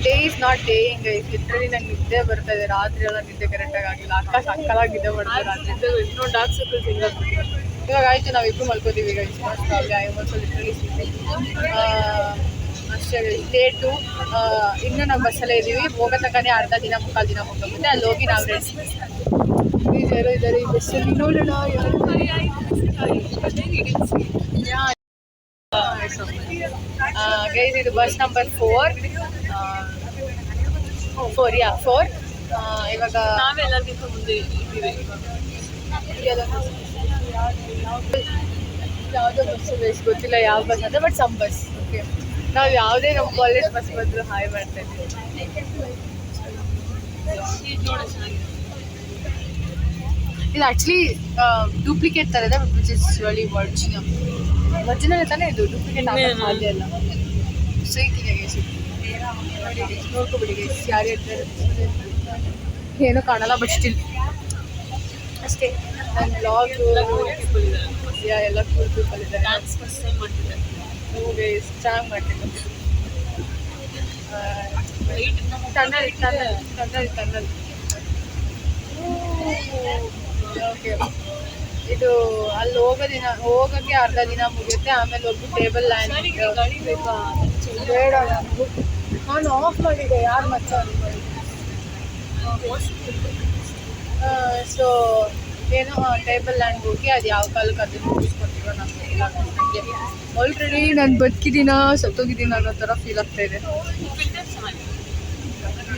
Day is not dying guys. Literally ನಂಗೆ ನಿದ್ದೆ ಬರ್ತಾ ಇದೆ. ರಾತ್ರಿ ಎಲ್ಲ ನಿದ್ದೆ ಕರೆಕ್ಟಾಗಿ ಆಗಿಲ್ಲ. ಅಕ್ಕ ಸಕ್ಕಲಾಗಿ ನಿದ್ದೆ ಮಾಡ್ತಾರೆ ರಾತ್ರಿ. ಇನ್ನೂ ಡಾರ್ಕ್ ಸರ್ಕಲ್ಸ್ ಇವಾಗ ಆಯ್ತು, ನಾವಿಬ್ರು ಮಲ್ಕೋತೀವಿ ಗೈಸ್. ಐ ಆಲ್ಸೋ ಲಿಟ್ರಲಿ ಅಷ್ಟೇ ಗೈಸ್. ಡೇ 2 ಇನ್ನೂ ನಾವು ಬಸ್ಸಲ್ಲೇ ಇದ್ದೀವಿ. ಹೋಗೋ ತನಕನೇ ಅರ್ಧ ದಿನ ಮುಕ್ಕಾಲು ದಿನ ಮುಗ್ದೋಗುತ್ತೆ. ಅಲ್ಲಿ ಹೋಗಿ ನಾವು ಯಾರೋ ಇದ್ದಾರೆ ಈ ಬಸ್ಸಲ್ಲಿ. ನೋಡೋಣ ಗೈಸ್. ಇದು ಬಸ್ ನಂಬರ್ 4. ಇವಾಗ ನಾವೆಲ್ಲರಿಗಿಂತ ಮುಂದೆ ಇದ್ದೀವಿ. ಯಾವುದೋ ಬಸ್ ಗೈಸ್, ಗೊತ್ತಿಲ್ಲ ಯಾವ ಬಸ್ ಅಂತ, ಬಟ್ ಸಮ್ ಬಸ್. ಓಕೆ, ನಾವು ಯಾವುದೇ ನಮ್ಮ ಕಾಲೇಜ್ ಬಸ್ ಬಂದರೂ ಹಾಯ್ ಮಾಡ್ತಾ ಇದ್ದೀವಿ. ಇದು ಆ್ಯಕ್ಚುಲಿ ಡೂಪ್ಲಿಕೇಟ್ ಥರ ಇದೆ, ವಿಚ್ ಇಸ್ ರಿಯಲಿ ಒರಿಜಿನಲ್ ತಾನೇ. ಇದು ಡೂಪ್ಲಿಕೇಟ್ ಹಾಗೆ ಅಲ್ಲ. ಸೈಕಿದೆ ಗೈಸ್. ನೋಡ್ಕೊಬಿಡಿ ಗೈಸ್, ಯಾರು ಇರ್ತಾರೆ ಏನೂ ಕಾಣಲ್ಲ, ಬಟ್ ಸ್ಟಿಲ್ ಅಷ್ಟೇ. ನನ್ನ ಬ್ಲಾಗ್ ಎಲ್ಲ ಕೂಲ್ ಪೀಪಲ್ ಇದ್ದಾರೆ. ಡ್ಯಾನ್ಸ್ ಫಸ್ಟ್ ಟೈಮ್ ಮಾಡ್ತಿದ್ದಾರೆ. ಗೈಸ್ ಚೆನ್ನಾಗಿ ಮಾಡ್ತಿದ್ದೆ. Tunnel okay. ಇದು ಅಲ್ಲಿ ಹೋಗೋಕ್ಕೆ ಅರ್ಧ ದಿನ ಮುಗಿಯುತ್ತೆ. ಆಮೇಲೆ ಹೋಗಿ ಟೇಬಲ್ ಲ್ಯಾಂಡ್ ಬೇಡ. ನಾನು ಆಫ್ ಮಾಡಿದ್ದೆ, ಯಾರು ಮತ್ತೆ ಸೊ ಏನೋ ಟೇಬಲ್ ಲ್ಯಾಂಡ್ ಹೋಗಿ ಅದು ಯಾವ ಕಾಲಕ್ಕೆ ಅದನ್ನು ಮುಗಿಸ್ಕೊತೀವೋ ನಮಗೆ. ಆಲ್ರೆಡಿ ನಾನು ಬದುಕಿದ್ದೀನ ಸತ್ತೋಗಿದ್ದೀನಿ ಅನ್ನೋ ಥರ ಫೀಲ್ ಆಗ್ತಾ ಇದೆ.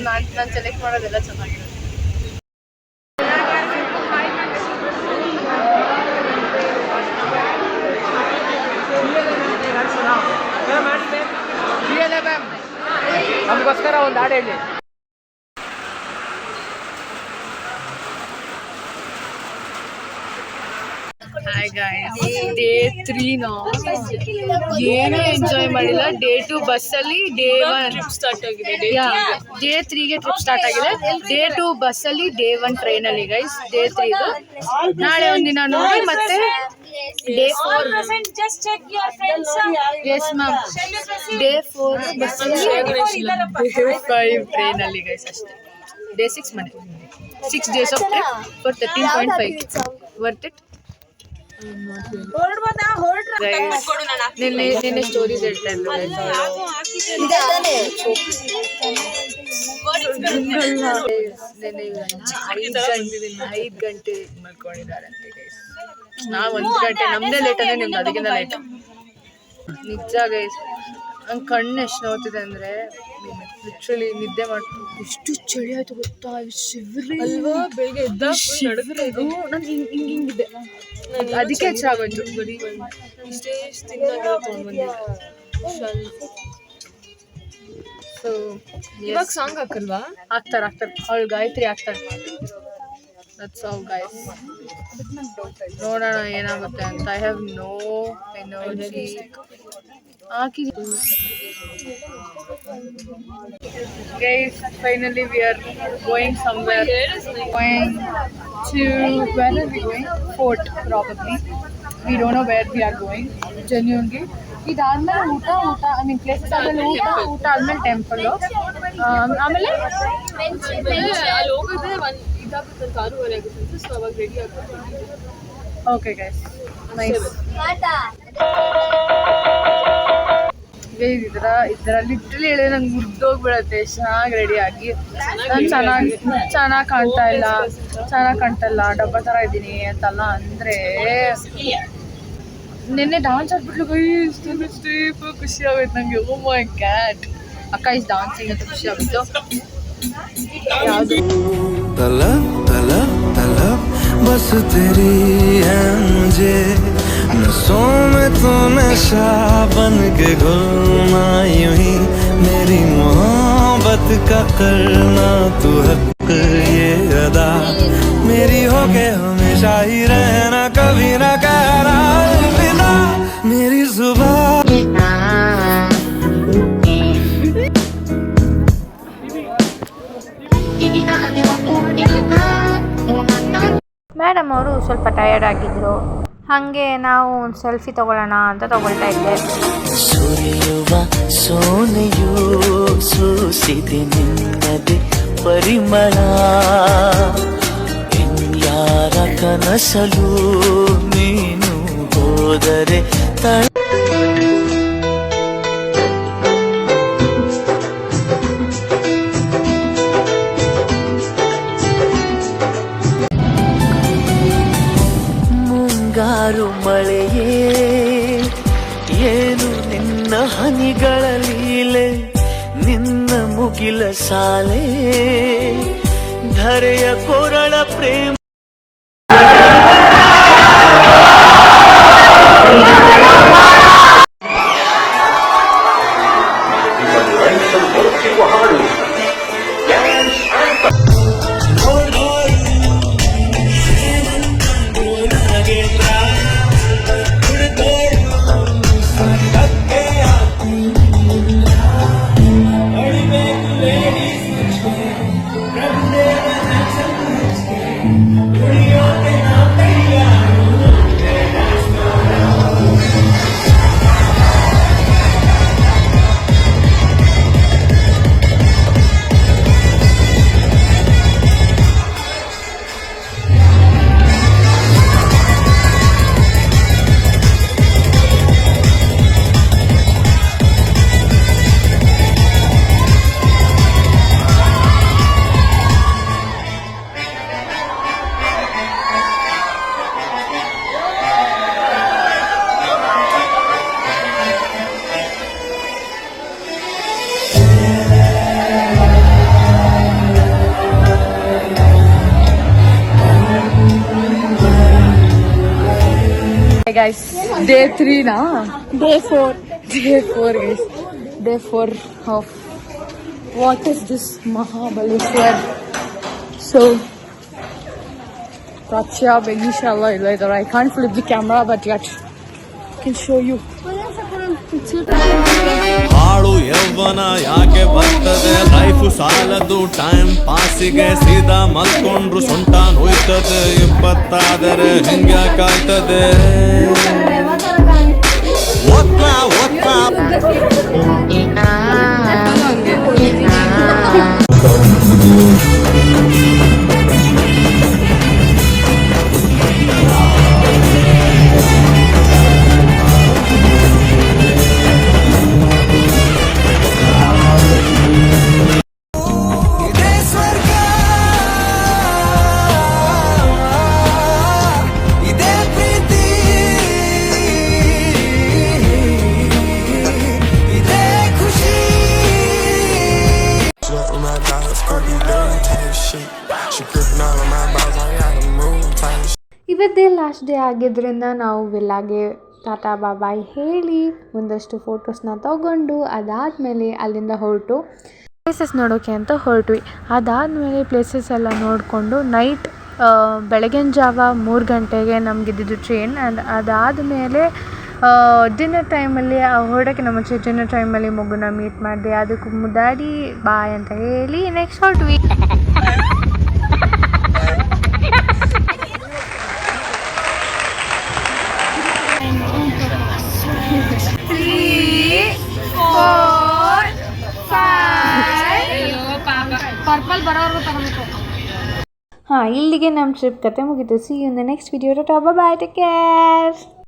ನಾನು ಸೆಲೆಕ್ಟ್ ಮಾಡೋದೆಲ್ಲ ಚೆನ್ನಾಗಿದೆ. ನಮಗೋಸ್ಕರ ಒಂದು ಹಾಡು ಹೇಳಿ. ಹಾಯ್ ಗಾಯ್ಸ್, ಡೇ 3 ಏನೂ ಎಂಜಾಯ್ ಮಾಡಿಲ್ಲ. ಡೇ 2 ಬಸ್ಸಲ್ಲಿ, ಡೇ 1 ಟ್ರಿಪ್ ಸ್ಟಾರ್ಟ್ ಆಗಿದೆ. ಡೇ 3ಗೆ ಟ್ರಿಪ್ ಸ್ಟಾರ್ಟ್ ಆಗಿದೆ. ಡೇ 2 ಬಸ್ಸಲ್ಲಿ, ಡೇ 1 ಟ್ರೈನಲ್ಲಿ ಗೈಸ್. ಡೇ 3 ನಾಳೆ ಒಂದಿನ ನೋಡಿ ಮತ್ತೆ ಡೇ 4. Yes ma'am. ಡೇ 4 ಬಸ್ಸಲ್ಲಿ, ಡೇ 5 ಟ್ರೈನಲ್ಲಿ ಗೈಸ್ ಅಷ್ಟೇ. ಡೇ 6 ಮನೆ. 6 days of trip for 13.5. Worth it. ನಿನ್ನೆ ಸ್ಟೋರೀಸ್ ಹೇಳ್ತಾ ಇದ್ದೆ. 5 ಗಂಟೆ ಮಲ್ಕೊಂಡಿದ್ದಾರಂತೆ ಗೈಸ್. ನಾವು 1 ಗಂಟೆ, ನಮ್ದೇ ಲೇಟ್ ಅಂದರೆ ನಿಮ್ದು ಅದಕ್ಕಿಂತ ಲೇಟ್. ನಿಜ ಗೈಸ್, ನಂಗೆ ಕಣ್ಣು ಎಷ್ಟು ನೋಡ್ತಿದೆ ಅಂದರೆ ಲಿಟ್ರಲಿ ನಿದ್ದೆ ಮಾಡ್ತೀನಿ. ಎಷ್ಟು ಚಳಿ ಆಯಿತು ಗೊತ್ತಾ, ಶಿವರಿ ಅಲ್ವಾ. ಬೆಳಿಗ್ಗೆ ಎದ್ದ ನಡೆದ್ರೆ ನಾನು ಹಿಂಗಿದ್ದೆ, ಅದಕ್ಕೆ ಹೆಚ್ಚಾಗೋಯ್ತು. ಬರೀ ಇಷ್ಟೇ ತೊಗೊಂಡ್ಬಂದಿದ್ದೆ. ಸೊ ಇವಾಗ ಸಾಂಗ್ ಹಾಕಲ್ವಾ? ಹಾಕ್ತಾರೆ ಅವಳು ಗಾಯತ್ರಿ ಹಾಕ್ತಾರೆ. That's all guys. ನೋಡೋಣ ಏನಾಗುತ್ತೆ ಅಂತ. I have no energy. Guys, finally we are going somewhere. Going to, where are we going? Fort probably. We don't know where we are going. Genuinely. ಇದಾದ್ಮೇಲೆ ಊಟ I mean places ಆದ್ಮೇಲೆ ಊಟ ಆದ್ಮೇಲೆ temple. ಆಮೇಲೆ ಅಲ್ಲಿ ಹೋಗಿದ್ರೆ ಇದಾಗುತ್ತೆ, 6:30 ಆಗುತ್ತೆ. ಸೊ ಅವಾಗ ರೆಡಿ ಆಗುತ್ತೆ. Okay guys, nice. ಇದರ ಲಿಟ್ರಲಿ ಹೇಳಿ ನಂಗೆ ಮುರಿದೋಗ್ಬಿಡತ್ತೆ. ಚೆನ್ನಾಗಿ ರೆಡಿಯಾಗಿ ನಾನು ಚೆನ್ನಾಗಿ ಕಾಣ್ತಾ ಇಲ್ಲ ಡಬ್ಬ ಥರ ಇದ್ದೀನಿ ಅಂತಲ್ಲ ಅಂದರೆ. ನಿನ್ನೆ ಡಾನ್ಸ್ ಆಡ್ಬಿಟ್ಲು ಗೈಸ್, ಖುಷಿ ಆಗೋಯ್ತು ನನಗೆ. ಓ ಮೈ ಗ್ಯಾಡ್, ಅಕ್ಕ ಇಸ್ ಡಾನ್ಸಿಂಗ್ ಅಂತ ಖುಷಿ ಆಗೋಯ್ತು. ಯಾವುದು बस तेरी है मुझे नसों में तो नशा बन के घुलना यूं ही मेरी मोहब्बत का करना तू हक ये अदा के हमेशा ही रहना, कभी ना कहना अलविदा मेरी जुबान। ಮೇಡಮ್ ಅವರು ಸ್ವಲ್ಪ ಟಯರ್ಡ್ ಆಗಿದ್ರು, ಹಾಗೆ ನಾವು ಒಂದು ಸೆಲ್ಫಿ ತಗೊಳ್ಳೋಣ ಅಂತ ತಗೊಳ್ತಾ ಇದ್ದೆ. ಸುರಿಯುವ ಸೋನೆಯು ಸೂಸಿದೆ ನಿನ್ನದೆ ಪರಿಮಳ, ಯಾರ ಕನಸಲು ನೀನು ಹೋದರೆ ಮುಂಗಾರು ಮಳೆಯೇ ಏನು ನಿನ್ನ ಹನಿಗಳ ಲೀಲೆ, ನಿನ್ನ ಮುಗಿಲ ಸಾಲೆ ಧರೆಯ ಕೊರಳ ಪ್ರೇಮ. Guys, day 3 na? Day 4 guys. Day 4 of what is this Mahabaleshwar? So Pracha, Benisha, I can't flip the camera, but yet I can show you. ಹಾಳು ಯೌವನ ಯಾಕೆ ಬರ್ತದೆ, ಲೈಫು ಸಾಲದು ಟೈಮ್ ಪಾಸಿಗೆ, ಸೀದಾ ಮಲ್ಕೊಂಡ್ರು ಸೊಂಟ ನೋಯ್ತದೆ, ಇಪ್ಪತ್ತಾದರೆ ಹಿಂಗ್ಯಾಕಾಯ್ತದೆ. ಓದ್ಲಾ ಓದ್ಲಾ ಇವತ್ತೇ ಲಾಸ್ಟ್ ಡೇ ಆಗಿದ್ದರಿಂದ ನಾವು ವಿಲ್ಲಾಗೆ ಟಾಟಾ ಬಾಬಾಯ್ ಹೇಳಿ ಒಂದಷ್ಟು ಫೋಟೋಸ್ನ ತಗೊಂಡು ಅದಾದಮೇಲೆ ಅಲ್ಲಿಂದ ಹೊರಟು ಪ್ಲೇಸಸ್ ನೋಡೋಕ್ಕೆ ಅಂತ ಹೊರಟ್ವಿ. ಅದಾದಮೇಲೆ ಪ್ಲೇಸಸ್ ಎಲ್ಲ ನೋಡಿಕೊಂಡು ನೈಟ್ ಬೆಳಗಿನ ಜಾವ 3 ಗಂಟೆಗೆ ನಮಗಿದ್ದು ಟ್ರೈನ್. ಆ್ಯಂಡ್ ಅದಾದಮೇಲೆ ಡಿನ್ನರ್ ಟೈಮಲ್ಲಿ ಹೊರಡೋಕ್ಕೆ ನಮ್ಮ ಮುಂಚೆ ಡಿನ್ನರ್ ಟೈಮಲ್ಲಿ ಮಗುನ ಮೀಟ್ ಮಾಡಿದೆ. ಅದಕ್ಕೆ ಮುದ್ದಾಡಿ ಬಾಯ್ ಅಂತ ಹೇಳಿ ನೆಕ್ಸ್ಟ್ ಹೊರಟ್ವಿ. ಇಲ್ಲಿಗೆ ನಮ್ಮ ಟ್ರಿಪ್ ಕತೆ ಮುಗೀತು. See you in the next video. Tata bye, take care.